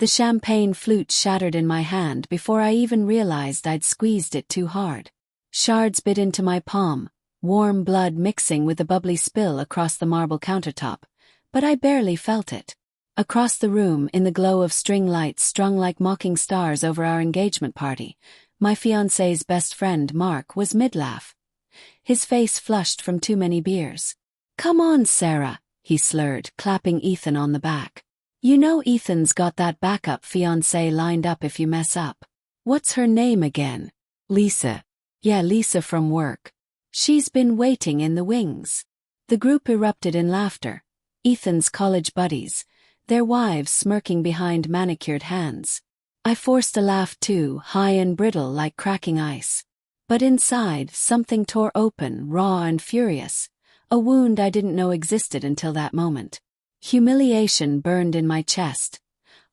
The champagne flute shattered in my hand before I even realized I'd squeezed it too hard. Shards bit into my palm, warm blood mixing with the bubbly spill across the marble countertop, but I barely felt it. Across the room, in the glow of string lights strung like mocking stars over our engagement party, my fiancé's best friend Mark was mid-laugh. His face flushed from too many beers. "Come on, Sarah," he slurred, clapping Ethan on the back. "You know Ethan's got that backup fiancée lined up if you mess up. What's her name again?" "Lisa." "Yeah, Lisa from work. She's been waiting in the wings." The group erupted in laughter. Ethan's college buddies, their wives smirking behind manicured hands. I forced a laugh too, high and brittle like cracking ice. But inside, something tore open, raw and furious, a wound I didn't know existed until that moment. Humiliation burned in my chest,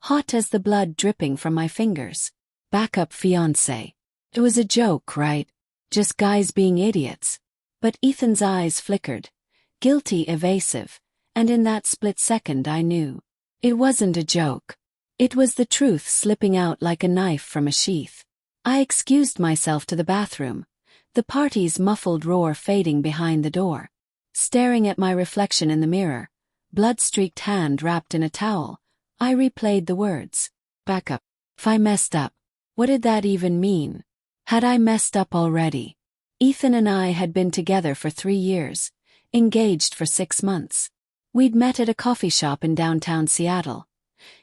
hot as the blood dripping from my fingers. Backup fiancé. It was a joke, right? Just guys being idiots. But Ethan's eyes flickered, guilty, evasive, and in that split second I knew. It wasn't a joke. It was the truth slipping out like a knife from a sheath. I excused myself to the bathroom, the party's muffled roar fading behind the door. Staring at my reflection in the mirror, blood-streaked hand wrapped in a towel, I replayed the words. Backup. If I messed up, what did that even mean? Had I messed up already? Ethan and I had been together for 3 years, engaged for 6 months. We'd met at a coffee shop in downtown Seattle.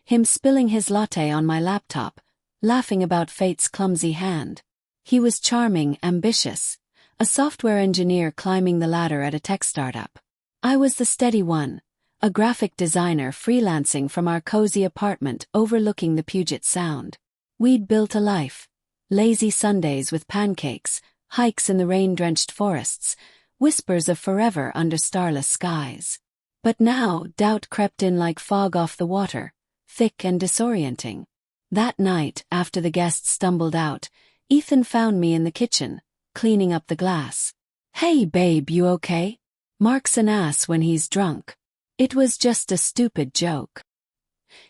Him spilling his latte on my laptop, laughing about fate's clumsy hand. He was charming, ambitious, a software engineer climbing the ladder at a tech startup. I was the steady one, a graphic designer freelancing from our cozy apartment overlooking the Puget Sound. We'd built a life. Lazy Sundays with pancakes, hikes in the rain-drenched forests, whispers of forever under starless skies. But now, doubt crept in like fog off the water, thick and disorienting. That night, after the guests stumbled out, Ethan found me in the kitchen, cleaning up the glass. "Hey babe, you okay? Mark's an ass when he's drunk." It was just a stupid joke.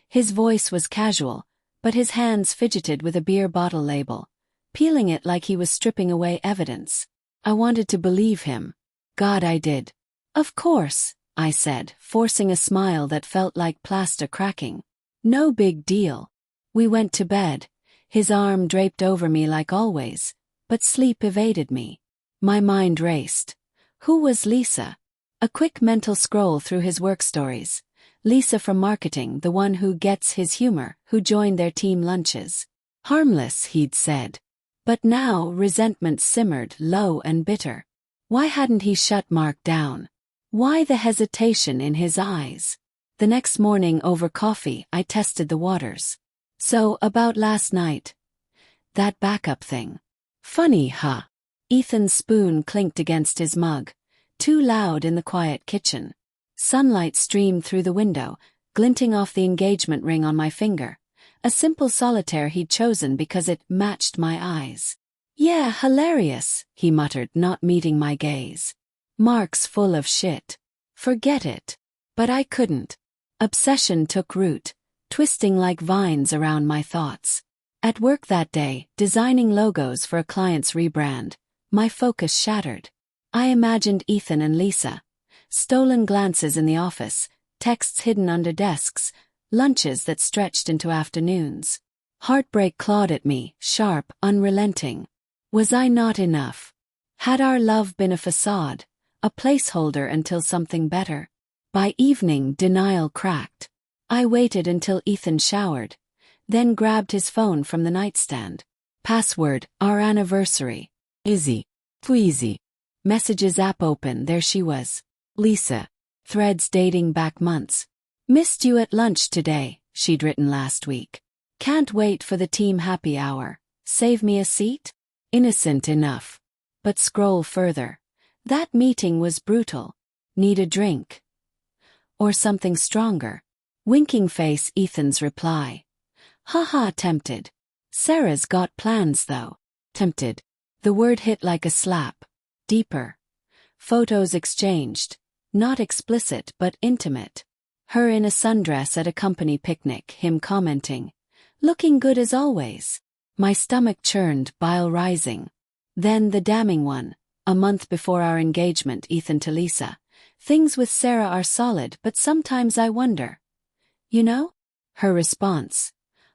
His voice was casual, but his hands fidgeted with a beer bottle label, peeling it like he was stripping away evidence. I wanted to believe him. God, I did. "Of course," I said, forcing a smile that felt like plaster cracking. "No big deal." We went to bed, his arm draped over me like always, but sleep evaded me. My mind raced. Who was Lisa? A quick mental scroll through his work stories. Lisa from marketing, the one who gets his humor, who joined their team lunches. Harmless, he'd said. But now resentment simmered, low and bitter. Why hadn't he shut Mark down? Why the hesitation in his eyes? The next morning over coffee, I tested the waters. "So, about last night. That backup thing. Funny, huh?" Ethan's spoon clinked against his mug, too loud in the quiet kitchen. Sunlight streamed through the window, glinting off the engagement ring on my finger, a simple solitaire he'd chosen because it matched my eyes. "Yeah, hilarious," he muttered, not meeting my gaze. "Mark's full of shit. Forget it." But I couldn't. Obsession took root, twisting like vines around my thoughts. At work that day, designing logos for a client's rebrand, my focus shattered. I imagined Ethan and Lisa. Stolen glances in the office, texts hidden under desks, lunches that stretched into afternoons. Heartbreak clawed at me, sharp, unrelenting. Was I not enough? Had our love been a facade, a placeholder until something better? By evening, denial cracked. I waited until Ethan showered, then grabbed his phone from the nightstand. Password, our anniversary. Izzy. Tweezy. Messages app open, there she was. Lisa. Threads dating back months. "Missed you at lunch today," she'd written last week. "Can't wait for the team happy hour. Save me a seat?" Innocent enough. But scroll further. That meeting was brutal. Need a drink? Or something stronger? Winking face, Ethan's reply. Haha, tempted. Sarah's got plans though. Tempted. The word hit like a slap. Deeper. Photos exchanged. Not explicit but intimate. Her in a sundress at a company picnic, him commenting, Looking good as always. My stomach churned, bile rising. Then the damning one. A month before our engagement, Ethan to Lisa. Things with Sarah are solid, but sometimes I wonder. You know? Her response.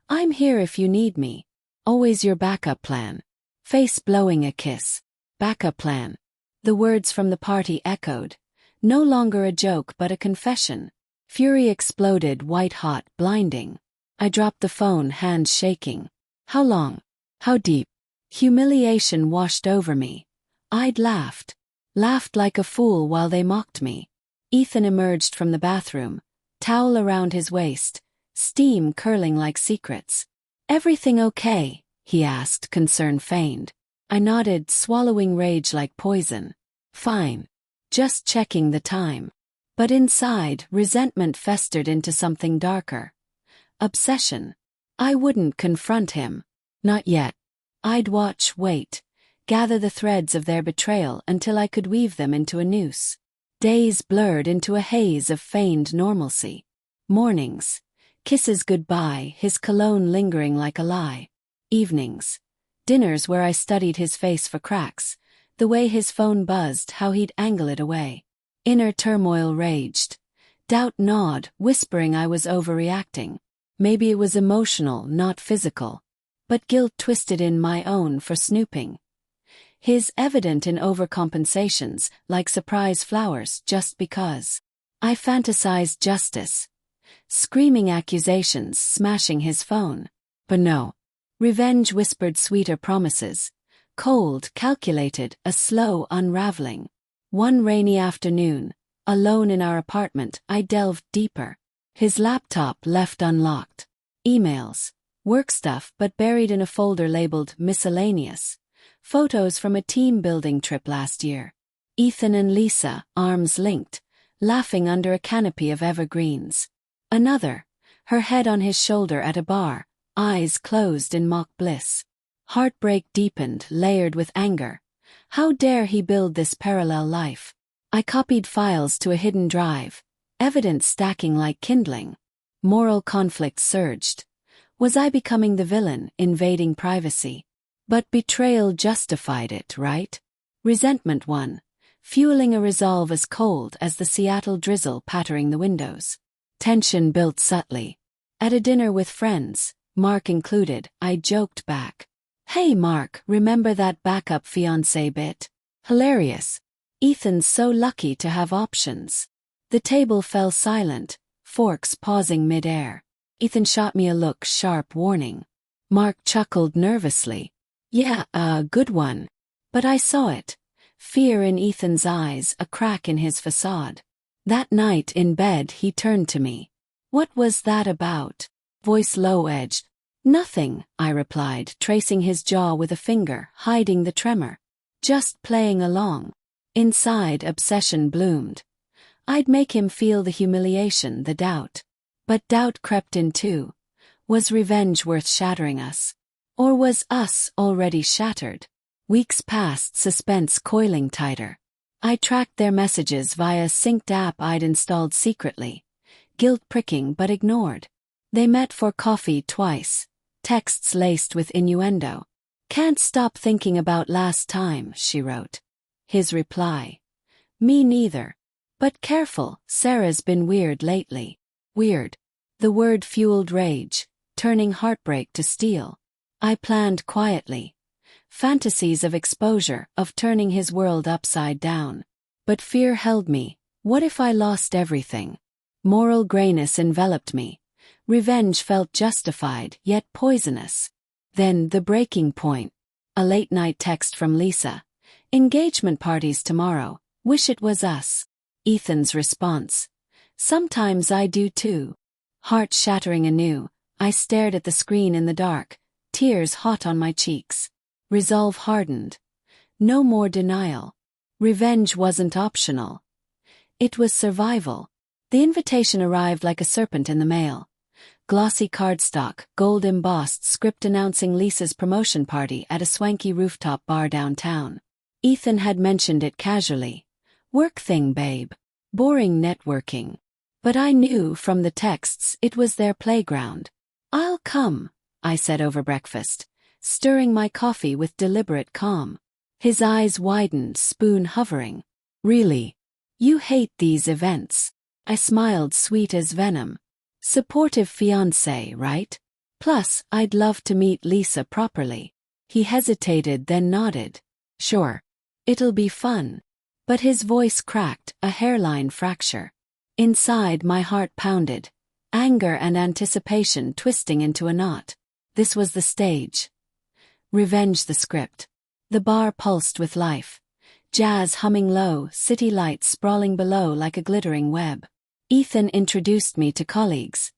I'm here if you need me. Always your backup plan. Face blowing a kiss. Backup plan. The words from the party echoed. No longer a joke but a confession. Fury exploded, white hot, blinding. I dropped the phone, hands shaking. How long? How deep? Humiliation washed over me. I'd laughed. Laughed like a fool while they mocked me. Ethan emerged from the bathroom, towel around his waist, steam curling like secrets. Everything okay? He asked, concern feigned. I nodded, swallowing rage like poison. Fine. Just checking the time. But inside, resentment festered into something darker. Obsession. I wouldn't confront him. Not yet. I'd watch, wait, gather the threads of their betrayal until I could weave them into a noose. Days blurred into a haze of feigned normalcy. Mornings. Kisses goodbye, his cologne lingering like a lie. Evenings. Dinners where I studied his face for cracks, the way his phone buzzed, how he'd angle it away. Inner turmoil raged. Doubt gnawed, whispering I was overreacting. Maybe it was emotional, not physical. But guilt twisted in my own for snooping. His evident in overcompensations, like surprise flowers, just because. I fantasized justice. Screaming accusations, smashing his phone. But no. Revenge whispered sweeter promises. Cold, calculated, a slow unraveling. One rainy afternoon, alone in our apartment, I delved deeper. His laptop left unlocked. Emails. Work stuff but buried in a folder labeled miscellaneous. Photos from a team-building trip last year. Ethan and Lisa, arms linked, laughing under a canopy of evergreens. Another, her head on his shoulder at a bar, eyes closed in mock bliss. Heartbreak deepened, layered with anger. How dare he build this parallel life? I copied files to a hidden drive, evidence stacking like kindling. Moral conflict surged. Was I becoming the villain, invading privacy? But betrayal justified it, right? Resentment won, fueling a resolve as cold as the Seattle drizzle pattering the windows. Tension built subtly. At a dinner with friends, Mark included, I joked back. Hey Mark, remember that backup fiancé bit? Hilarious. Ethan's so lucky to have options. The table fell silent, forks pausing mid-air. Ethan shot me a look, sharp warning. Mark chuckled nervously. Yeah, a good one. But I saw it. Fear in Ethan's eyes, a crack in his facade. That night in bed he turned to me. What was that about? Voice low-edged. Nothing, I replied, tracing his jaw with a finger, hiding the tremor. Just playing along. Inside, obsession bloomed. I'd make him feel the humiliation, the doubt. But doubt crept in too. Was revenge worth shattering us? Or was us already shattered? Weeks passed, suspense coiling tighter. I tracked their messages via a synced app I'd installed secretly. Guilt pricking but ignored. They met for coffee twice. Texts laced with innuendo. Can't stop thinking about last time, she wrote. His reply. Me neither. But careful, Sarah's been weird lately. Weird. The word fueled rage, turning heartbreak to steel. I planned quietly. Fantasies of exposure, of turning his world upside down. But fear held me. What if I lost everything? Moral grayness enveloped me. Revenge felt justified, yet poisonous. Then the breaking point. A late-night text from Lisa. Engagement parties tomorrow. Wish it was us. Ethan's response. Sometimes I do too. Heart shattering anew, I stared at the screen in the dark, tears hot on my cheeks. Resolve hardened. No more denial. Revenge wasn't optional. It was survival. The invitation arrived like a serpent in the mail. Glossy cardstock, gold-embossed script announcing Lisa's promotion party at a swanky rooftop bar downtown. Ethan had mentioned it casually. Work thing, babe. Boring networking. But I knew from the texts it was their playground. I'll come. I said over breakfast, stirring my coffee with deliberate calm. His eyes widened, spoon hovering. Really? You hate these events? I smiled, sweet as venom. Supportive fiancé, right? Plus, I'd love to meet Lisa properly. He hesitated, then nodded. Sure. It'll be fun. But his voice cracked, a hairline fracture. Inside, my heart pounded, anger and anticipation twisting into a knot. This was the stage. Revenge the script. The bar pulsed with life. Jazz humming low, city lights sprawling below like a glittering web. Ethan introduced me to colleagues,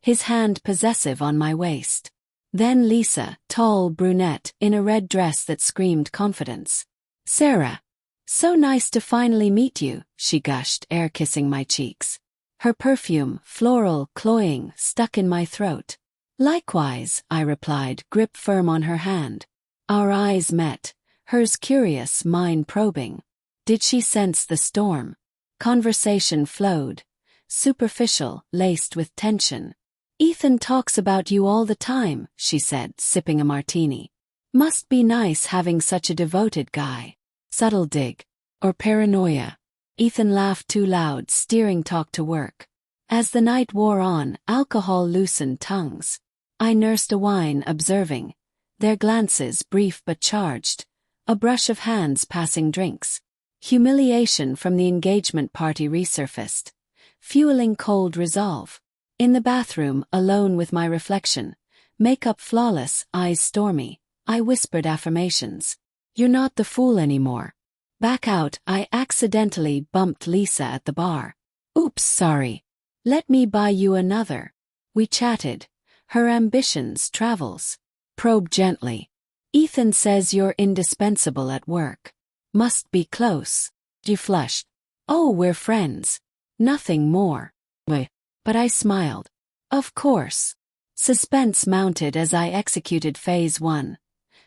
his hand possessive on my waist. Then Lisa, tall brunette, in a red dress that screamed confidence. Sarah. So nice to finally meet you, she gushed, air kissing my cheeks. Her perfume, floral, cloying, stuck in my throat. Likewise, I replied, grip firm on her hand. Our eyes met, hers curious, mine probing. Did she sense the storm? Conversation flowed, superficial, laced with tension. Ethan talks about you all the time, she said, sipping a martini. Must be nice having such a devoted guy. Subtle dig. Or paranoia. Ethan laughed too loud, steering talk to work. As the night wore on, alcohol loosened tongues. I nursed a wine, observing. Their glances, brief but charged. A brush of hands passing drinks. Humiliation from the engagement party resurfaced, fueling cold resolve. In the bathroom, alone with my reflection, makeup flawless, eyes stormy, I whispered affirmations. You're not the fool anymore. Back out, I accidentally bumped Lisa at the bar. Oops, sorry. Let me buy you another. We chatted. Her ambitions, travels. Probe gently. Ethan says you're indispensable at work. Must be close. You flushed. Oh, we're friends. Nothing more. But I smiled. Of course. Suspense mounted as I executed phase 1.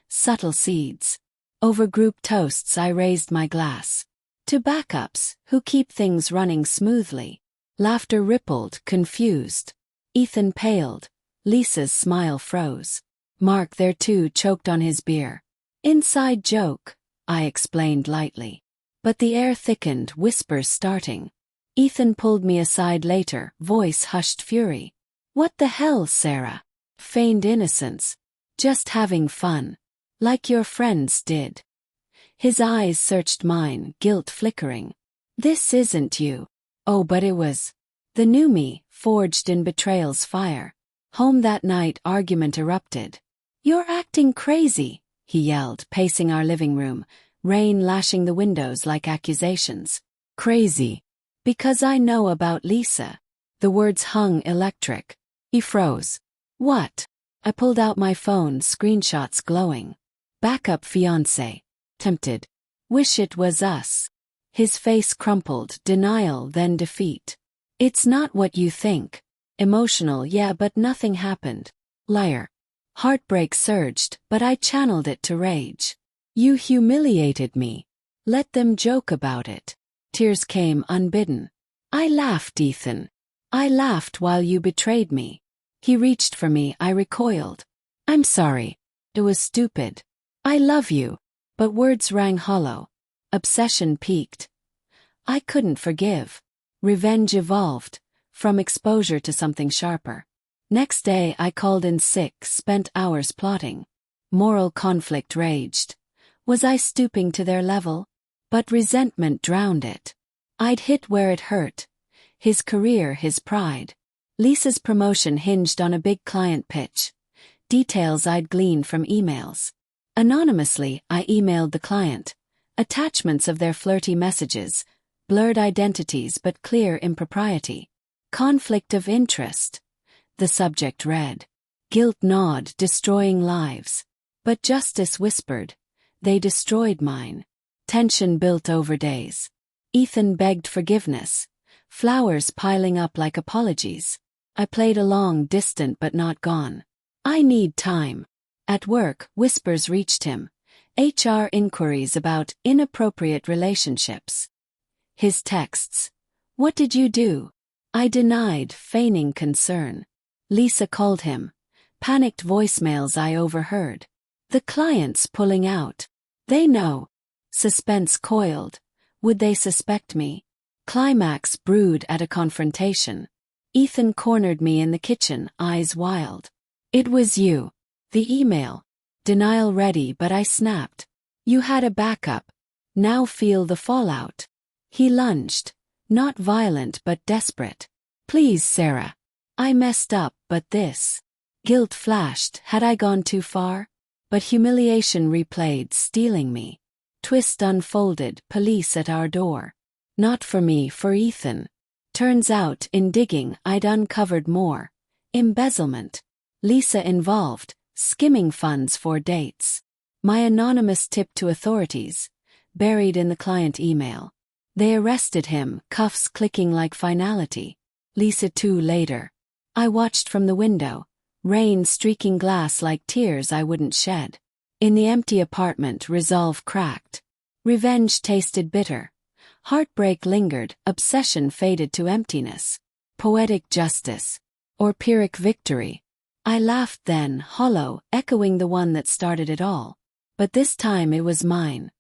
Subtle seeds. Over group toasts I raised my glass. To backups, who keep things running smoothly. Laughter rippled, confused. Ethan paled. Lisa's smile froze. Mark there too choked on his beer. Inside joke, I explained lightly. But the air thickened, whispers starting. Ethan pulled me aside later, voice hushed fury. What the hell, Sarah? Feigned innocence. Just having fun. Like your friends did. His eyes searched mine, guilt flickering. This isn't you. Oh, but it was. The new me, forged in betrayal's fire. Home that night, argument erupted. You're acting crazy, he yelled, pacing our living room, rain lashing the windows like accusations. Crazy. Because I know about Lisa. The words hung electric. He froze. What? I pulled out my phone, screenshots glowing. Backup fiancé. Tempted. Wish it was us. His face crumpled, denial then defeat. It's not what you think. Emotional, yeah, but nothing happened. Liar. Heartbreak surged, but I channeled it to rage. You humiliated me. Let them joke about it. Tears came unbidden. I laughed, Ethan. I laughed while you betrayed me. He reached for me, I recoiled. I'm sorry. It was stupid. I love you. But words rang hollow. Obsession peaked. I couldn't forgive. Revenge evolved, from exposure to something sharper. Next day I called in sick, spent hours plotting. Moral conflict raged. Was I stooping to their level? But resentment drowned it. I'd hit where it hurt. His career, his pride. Lisa's promotion hinged on a big client pitch. Details I'd gleaned from emails. Anonymously, I emailed the client. Attachments of their flirty messages. Blurred identities but clear impropriety. Conflict of interest. The subject read. Guilt gnawed, destroying lives. But justice whispered. They destroyed mine. Tension built over days. Ethan begged forgiveness. Flowers piling up like apologies. I played along, distant but not gone. I need time. At work, whispers reached him. HR inquiries about inappropriate relationships. His texts. What did you do? I denied, feigning concern. Lisa called him. Panicked voicemails I overheard. The clients pulling out. They know. Suspense coiled. Would they suspect me? Climax brewed at a confrontation. Ethan cornered me in the kitchen, eyes wild. It was you. The email. Denial ready, but I snapped. You had a backup. Now feel the fallout. He lunged. Not violent but desperate. Please, Sarah. I messed up, but this. Guilt flashed. Had I gone too far? But humiliation replayed, stealing me. Twist unfolded, police at our door. Not for me, for Ethan. Turns out, in digging, I'd uncovered more. Embezzlement. Lisa involved, skimming funds for dates. My anonymous tip to authorities, buried in the client email. They arrested him, cuffs clicking like finality. Lisa 2 later. I watched from the window, rain streaking glass like tears I wouldn't shed. In the empty apartment, resolve cracked. Revenge tasted bitter. Heartbreak lingered, obsession faded to emptiness. Poetic justice. Or Pyrrhic victory. I laughed then, hollow, echoing the one that started it all. But this time it was mine.